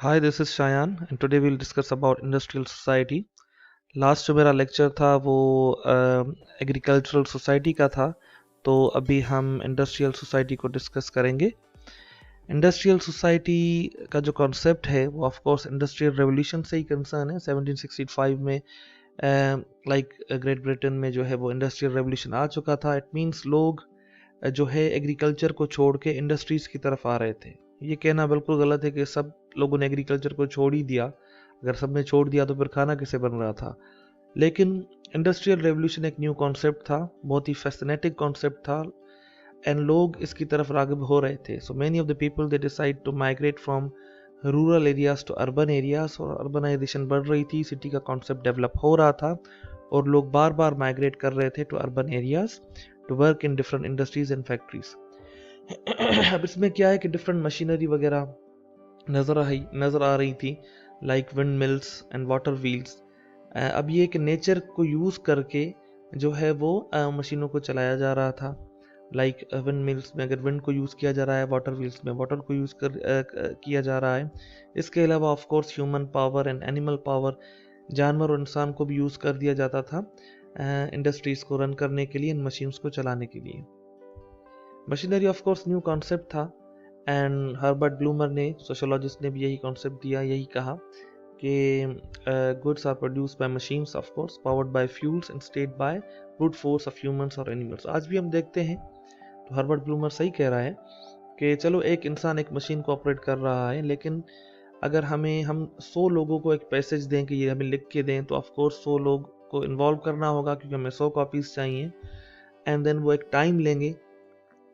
Hi, this is Shayan and today we'll discuss about industrial society. Last जो मेरा lecture था वो agricultural society का था, तो अभी हम इंडस्ट्रियल सोसाइटी को डिस्कस करेंगे। इंडस्ट्रियल सोसाइटी का जो कॉन्सेप्ट है वो ऑफ कोर्स इंडस्ट्रियल रेवोल्यूशन से ही कंसर्न है। 1765 में ग्रेट ब्रिटेन में जो है वो इंडस्ट्रियल रेवोल्यूशन आ चुका था। इट मीन्स लोग जो है एग्रीकल्चर को छोड़ के इंडस्ट्रीज की तरफ आ रहे थे। ये कहना बिल्कुल गलत है कि सब लोगों ने एग्रीकल्चर को छोड़ ही दिया। अगर सबने छोड़ दिया तो फिर खाना कैसे बन रहा था। लेकिन इंडस्ट्रियल रेवोल्यूशन एक न्यू कॉन्सेप्ट था, बहुत ही फैसिनेटिंग कॉन्सेप्ट था एंड लोग इसकी तरफ राग़िब हो रहे थे। So many of the people they decide to migrate from rural areas to urban areas, और अर्बनाइजेशन बढ़ रही थी, सिटी का कॉन्सेप्ट डेवलप हो रहा था और लोग बार बार माइग्रेट कर रहे थे to urban areas to work in different industries and factories. अब इसमें क्या है कि डिफरेंट मशीनरी वगैरह नज़र आ रही थी, like wind mills and water wheels. अब ये कि नेचर को यूज़ करके जो है वो मशीनों को चलाया जा रहा था। लाइक विंड मिल्स में अगर विंड को यूज़ किया जा रहा है, वाटर व्हील्स में वाटर को यूज़ किया जा रहा है। इसके अलावा of course human power and animal power, जानवर और इंसान को भी यूज़ कर दिया जाता था इंडस्ट्रीज़ को रन करने के लिए, इन मशीन्स को चलाने के लिए। Machinery of course new concept था एंड हर्बर्ट ब्लूमर ने, सोशोलॉजिस्ट ने भी यही कॉन्सेप्ट दिया, यही कहा कि goods are produced by machines of course, powered by fuels instead by brute force of humans or animals। आज भी हम देखते हैं तो हर्बर्ट ब्लूमर सही कह रहा है कि चलो एक इंसान एक मशीन को ऑपरेट कर रहा है, लेकिन अगर हम 100 लोगों को एक पैसेज दें कि ये हमें लिख के दें, तो ऑफ कोर्स 100 लोग को इन्वॉल्व करना होगा क्योंकि हमें 100 कॉपीज चाहिए एंड देन वो एक टाइम लेंगे।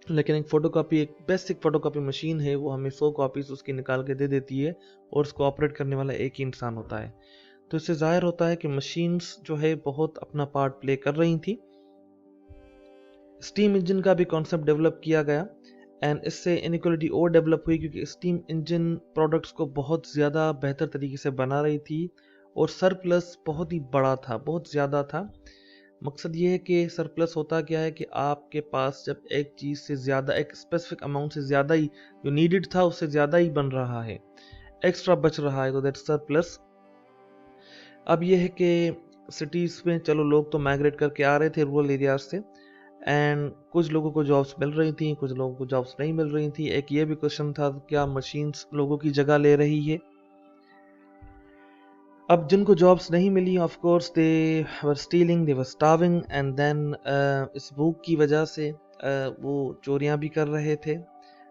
लेकिन एक फोटोकॉपी, एक बेसिक फोटोकॉपी मशीन है, वो हमें 100 कॉपीज उसकी निकाल के दे देती है और उसको ऑपरेट करने वाला एक ही इंसान होता है। तो इससे जाहिर होता है कि मशीन्स जो है बहुत अपना पार्ट प्ले कर रही थी। स्टीम इंजन का भी कॉन्सेप्ट डेवलप किया गया एंड इससे इनइक्वालिटी और डेवलप हुई, क्योंकि स्टीम इंजन प्रोडक्ट्स को बहुत ज़्यादा बेहतर तरीके से बना रही थी और सरप्लस बहुत ही बड़ा था, बहुत ज़्यादा था। मकसद ये है कि सरप्लस होता क्या है कि आपके पास जब एक चीज़ से ज़्यादा, एक स्पेसिफिक अमाउंट से ज़्यादा ही जो नीडेड था उससे ज़्यादा ही बन रहा है, एक्स्ट्रा बच रहा है, तो दैट्स सरप्लस। अब ये है कि सिटीज़ में चलो लोग तो माइग्रेट करके आ रहे थे रूरल एरियाज से एंड कुछ लोगों को जॉब्स मिल रही थी, कुछ लोगों को जॉब्स नहीं मिल रही थी। एक ये भी क्वेश्चन था क्या मशीन्स लोगों की जगह ले रही है। अब जिनको जॉब्स नहीं मिली, of course they were stealing, they were starving and then इस भूख की वजह से वो चोरियां भी कर रहे थे।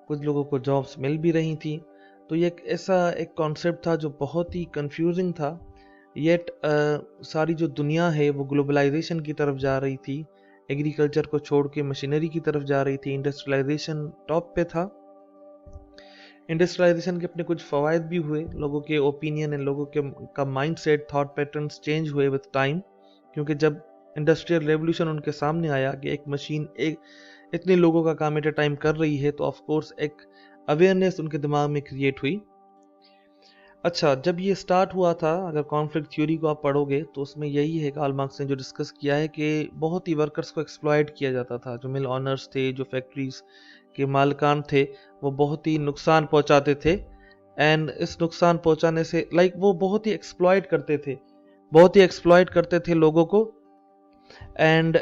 कुछ लोगों को जॉब्स मिल भी रही थी। तो ये एक ऐसा एक कॉन्सेप्ट था जो बहुत ही कंफ्यूजिंग था। येट सारी जो दुनिया है वो ग्लोबलाइजेशन की तरफ जा रही थी, एग्रीकल्चर को छोड़ के मशीनरी की तरफ जा रही थी, इंडस्ट्रियलाइजेशन टॉप पे था। इंडस्ट्रियलाइजेशन के अपने कुछ फ़वाद भी हुए, लोगों के ओपिनियन एंड लोगों के का माइंडसेट, थॉट पैटर्न्स चेंज हुए विद टाइम, क्योंकि जब इंडस्ट्रियल रेवोल्यूशन उनके सामने आया कि एक मशीन एक इतने लोगों का काम एट अ टाइम कर रही है, तो ऑफ कोर्स एक अवेयरनेस उनके दिमाग में क्रिएट हुई। अच्छा, जब ये स्टार्ट हुआ था, अगर कॉन्फ्लिक्ट थ्योरी को आप पढ़ोगे तो उसमें यही है, कार्ल मार्क्स ने जो डिस्कस किया है कि बहुत ही वर्कर्स को एक्सप्लॉइट किया जाता था। जो मिल ऑनर्स थे, जो फैक्ट्रीज के मालिकान थे, वो बहुत ही नुकसान पहुंचाते थे एंड इस नुकसान पहुंचाने से वो बहुत ही एक्सप्लॉइट करते थे, बहुत ही एक्सप्लॉइट करते थे लोगों को एंड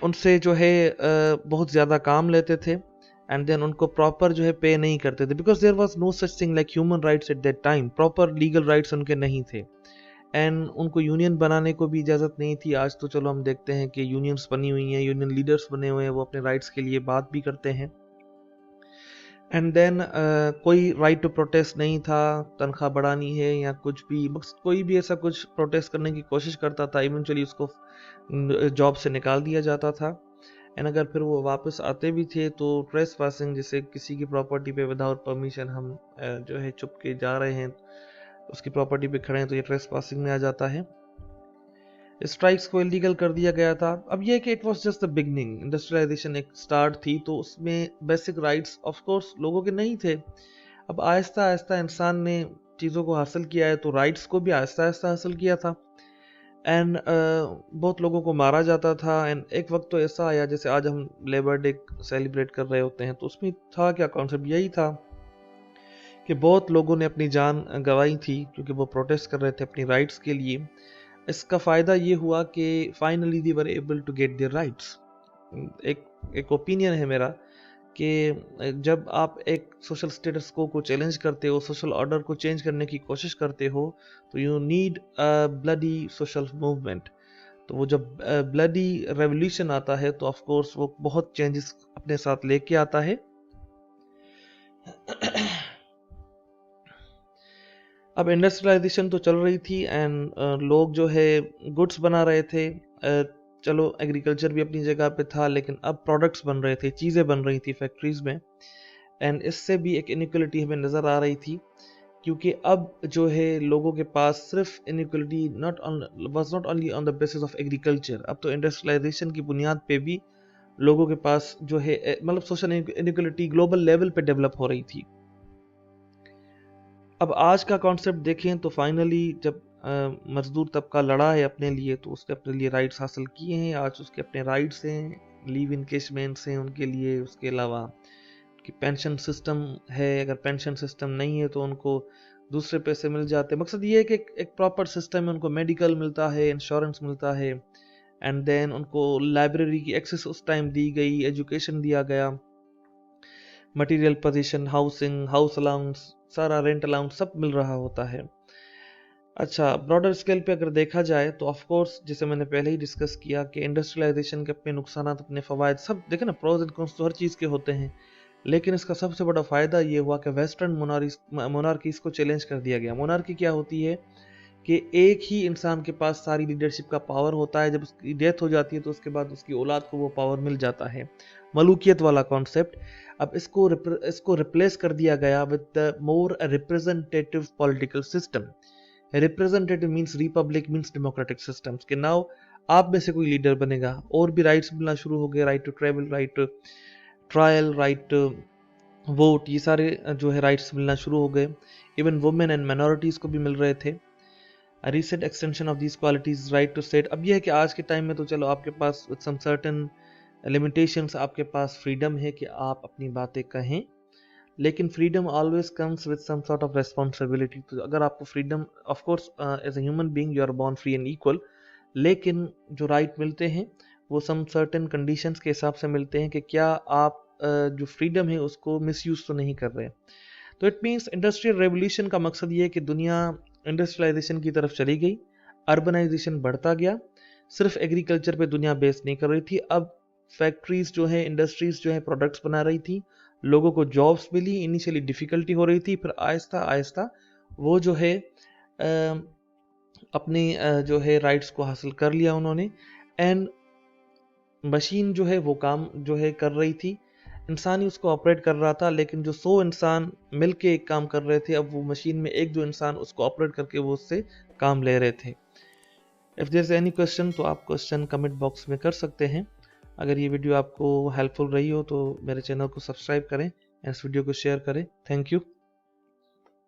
उनसे जो है बहुत ज़्यादा काम लेते थे एंड देन उनको प्रॉपर जो है पे नहीं करते थे, because there was no such thing like human rights at that time. Proper legal rights उनके नहीं थे एंड उनको यूनियन बनाने को भी इजाज़त नहीं थी। आज तो चलो हम देखते हैं कि यूनियंस बनी हुई हैं, यूनियन लीडर्स बने हुए हैं, वो अपने राइट्स के लिए बात भी करते हैं एंड देन कोई राइट टू प्रोटेस्ट नहीं था, तनख्वाह बढ़ानी है या कुछ भी, बस कोई भी ऐसा कुछ प्रोटेस्ट करने की कोशिश करता था, इवेंचुअली उसको जॉब से निकाल दिया जाता था एंड अगर फिर वो वापस आते भी थे तो ट्रेस पासिंग, जैसे किसी की प्रॉपर्टी पे विदाउट परमिशन हम जो है चुप के जा रहे हैं, उसकी प्रॉपर्टी पे खड़े हैं, तो ये ट्रेस पासिंग में आ जाता है। स्ट्राइक्स को इलीगल कर दिया गया था। अब ये कि it was just the beginning, industrialisation एक स्टार्ट थी, तो उसमें बेसिक राइट्स ऑफ कोर्स लोगों के नहीं थे। अब आहिस्ता आहिस्ता इंसान ने चीज़ों को हासिल किया है, तो राइट्स को भी आहिस्ता आहिस्ता हासिल किया था एंड बहुत लोगों को मारा जाता था एंड एक वक्त तो ऐसा आया, जैसे आज हम लेबर डे सेलिब्रेट कर रहे होते हैं, तो उसमें था क्या कॉन्सेप्ट, यही था कि बहुत लोगों ने अपनी जान गंवाई थी क्योंकि वो प्रोटेस्ट कर रहे थे अपनी राइट्स के लिए। इसका फ़ायदा ये हुआ कि finally they were able to get their rights. एक एक ओपिनियन है मेरा कि जब आप एक सोशल स्टेटस को चैलेंज करते हो, सोशल ऑर्डर को चेंज करने की कोशिश करते हो, तो you need a bloody social movement. तो वो जब ब्लडी रेवोल्यूशन आता है तो ऑफ कोर्स वो बहुत चेंजेस अपने साथ लेके आता है। अब इंडस्ट्रियलाइजेशन तो चल रही थी एंड लोग जो है गुड्स बना रहे थे। चलो एग्रीकल्चर भी अपनी जगह पे था, लेकिन अब प्रोडक्ट्स बन रहे थे, चीज़ें बन रही थी फैक्ट्रीज में। एंड इससे भी एक इनइक्वलिटी हमें नज़र आ रही थी, क्योंकि अब जो है लोगों के पास सिर्फ inequality was not only on the basis of agriculture. अब तो इंडस्ट्रियलाइजेशन की बुनियाद पे भी लोगों के पास जो है मतलब सोशल इनइक्वलिटी ग्लोबल लेवल पे डेवलप हो रही थी। अब आज का कॉन्सेप्ट देखें तो फाइनली जब मजदूर तबका लड़ा है अपने लिए, तो उसने अपने लिए राइट्स हासिल किए हैं। आज उसके अपने राइट्स हैं, लीव इनकेशमेंट्स हैं उनके लिए, उसके अलावा कि पेंशन सिस्टम है, अगर पेंशन सिस्टम नहीं है तो उनको दूसरे पैसे मिल जाते हैं। मकसद ये है कि एक प्रॉपर सिस्टम है, उनको मेडिकल मिलता है, इंश्योरेंस मिलता है, एंड देन उनको लाइब्रेरी की एक्सेस उस टाइम दी गई, एजुकेशन दिया गया, material position, housing, house allowance, सारा रेंट अलाउंस सब मिल रहा होता है। अच्छा, ब्रॉडर स्केल पे अगर देखा जाए तो ऑफ कोर्स जैसे मैंने पहले ही डिस्कस किया कि इंडस्ट्रियलाइजेशन के अपने नुकसान, अपने फ़वाइद सब देखे ना, प्रोज एंड कॉन्स तो हर चीज़ के होते हैं। लेकिन इसका सबसे बड़ा फ़ायदा ये हुआ कि वेस्टर्न मोनार्कीज़ को चैलेंज कर दिया गया। मोनार्की क्या होती है कि एक ही इंसान के पास सारी लीडरशिप का पावर होता है, जब उसकी डेथ हो जाती है तो उसके बाद उसकी औलाद को वो पावर मिल जाता है, मलूकियत वाला कॉन्सेप्ट। अब इसको रिप्लेस कर दिया गया with the more representative political system. Representative means Republic means democratic systems के नाउ आप में से कोई लीडर बनेगा और भी राइट्स मिलना शुरू हो गए, right to travel, right to trial, right to vote, ये सारे जो है राइट्स मिलना शुरू हो गए। इवन वुमेन एंड माइनॉरिटीज़ को भी मिल रहे थे। Recent extension of these qualities, right to set. अब यह है कि आज के टाइम में तो चलो आपके पास विद सम सर्टेन लिमिटेशंस आपके पास फ्रीडम है कि आप अपनी बातें कहें, लेकिन freedom always comes with some sort of responsibility. तो अगर आपको freedom, of course as a human being you are born free and equal, लेकिन जो राइट मिलते हैं वो सम सर्टेन कंडीशंस के हिसाब से मिलते हैं कि क्या आप जो फ्रीडम है उसको मिसयूज तो नहीं कर रहे। तो इट मीन्स इंडस्ट्रियल रेवोल्यूशन का मकसद ये है कि दुनिया इंडस्ट्रियलाइजेशन की तरफ चली गई, अर्बनाइजेशन बढ़ता गया। सिर्फ एग्रीकल्चर पे दुनिया बेस नहीं कर रही थी, अब फैक्ट्रीज जो है, इंडस्ट्रीज जो है प्रोडक्ट्स बना रही थी, लोगों को जॉब्स मिली। इनिशियली डिफ़िकल्टी हो रही थी, फिर आहिस्ता आहिस्ता वो जो है अपनी जो है राइट्स को हासिल कर लिया उन्होंने। एंड मशीन जो है वो काम जो है कर रही थी, इंसान ही उसको ऑपरेट कर रहा था, लेकिन जो 100 इंसान मिल के एक काम कर रहे थे, अब वो मशीन में एक दो इंसान उसको ऑपरेट करके वो उससे काम ले रहे थे। If there is any question तो आप क्वेश्चन कमेंट बॉक्स में कर सकते हैं। अगर ये वीडियो आपको हेल्पफुल रही हो तो मेरे चैनल को सब्सक्राइब करें, इस वीडियो को शेयर करें। Thank you.